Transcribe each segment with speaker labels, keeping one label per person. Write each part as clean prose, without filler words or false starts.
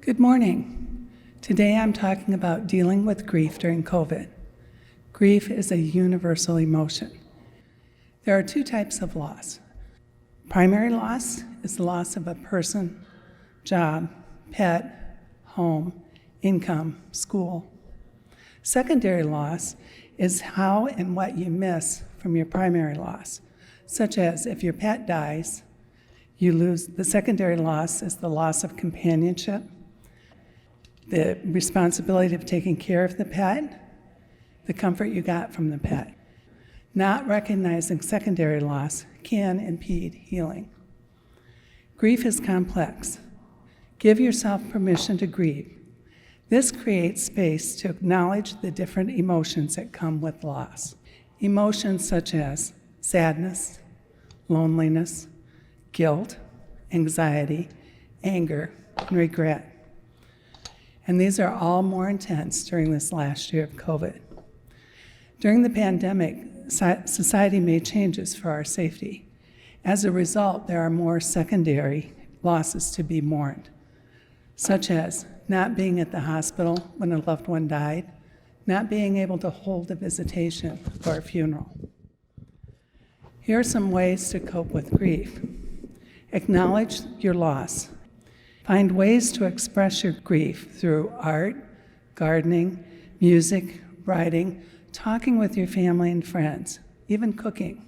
Speaker 1: Good morning. Today I'm talking about dealing with grief during COVID. Grief is a universal emotion. There are two types of loss. Primary loss is the loss of a person, job, pet, home, income, school. Secondary loss is how and what you miss from your primary loss, such as if your pet dies, you lose. The secondary loss is the loss of companionship, the responsibility of taking care of the pet, the comfort you got from the pet. Not recognizing secondary loss can impede healing. Grief is complex. Give yourself permission to grieve. This creates space to acknowledge the different emotions that come with loss. Emotions such as sadness, loneliness, guilt, anxiety, anger, and regret. And these are all more intense during this last year of COVID. During the pandemic, society made changes for our safety. As a result, there are more secondary losses to be mourned, such as not being at the hospital when a loved one died, not being able to hold a visitation or a funeral. Here are some ways to cope with grief. Acknowledge your loss. Find ways to express your grief through art, gardening, music, writing, talking with your family and friends, even cooking.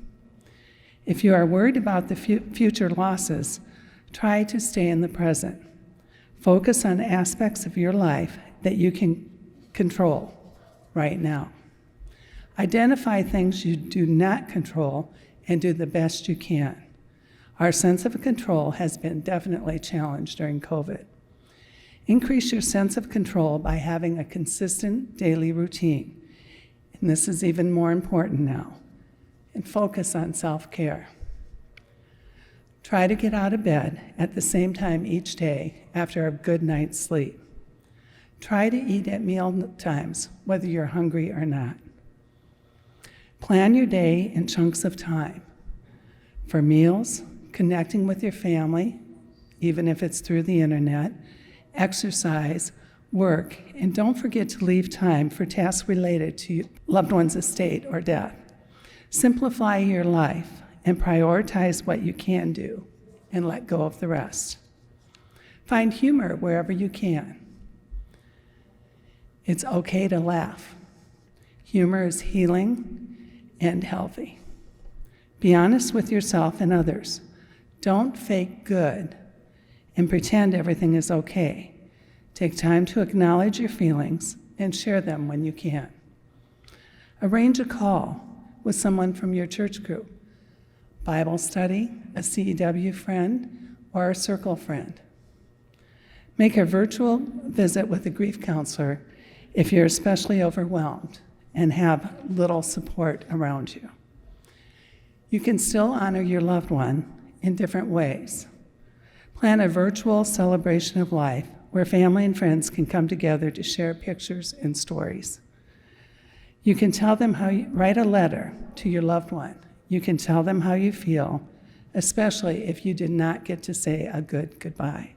Speaker 1: If you are worried about the future losses, try to stay in the present. Focus on aspects of your life that you can control right now. Identify things you do not control and do the best you can. Our sense of control has been definitely challenged during COVID. Increase your sense of control by having a consistent daily routine. And this is even more important now. And focus on self-care. Try to get out of bed at the same time each day after a good night's sleep. Try to eat at meal times, whether you're hungry or not. Plan your day in chunks of time. For meals, connecting with your family, even if it's through the internet, exercise, work, and don't forget to leave time for tasks related to your loved one's estate or death. Simplify your life and prioritize what you can do and let go of the rest. Find humor wherever you can. It's okay to laugh. Humor is healing and healthy. Be honest with yourself and others. Don't fake good and pretend everything is okay. Take time to acknowledge your feelings and share them when you can. Arrange a call with someone from your church group, Bible study, a CEW friend, or a circle friend. Make a virtual visit with a grief counselor if you're especially overwhelmed and have little support around you. You can still honor your loved one in different ways. Plan a virtual celebration of life where family and friends can come together to share pictures and stories. You can tell them write a letter to your loved one. You can tell them how you feel, especially if you did not get to say a good goodbye.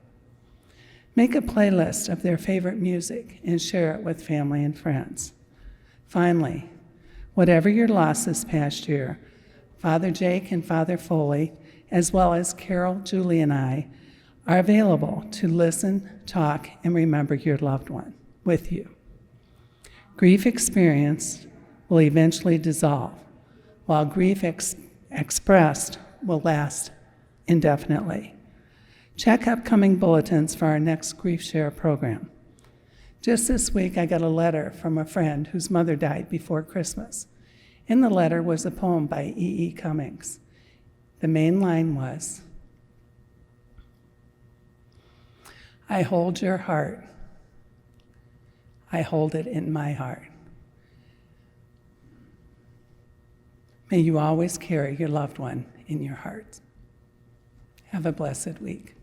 Speaker 1: Make a playlist of their favorite music and share it with family and friends. Finally, whatever your loss this past year, Father Jake and Father Foley, as well as Carol, Julie, and I, are available to listen, talk, and remember your loved one with you. Grief experienced will eventually dissolve, while grief expressed will last indefinitely. Check upcoming bulletins for our next Grief Share program. Just this week, I got a letter from a friend whose mother died before Christmas. In the letter was a poem by E.E. Cummings. The main line was, I hold your heart. I hold it in my heart. May you always carry your loved one in your heart. Have a blessed week.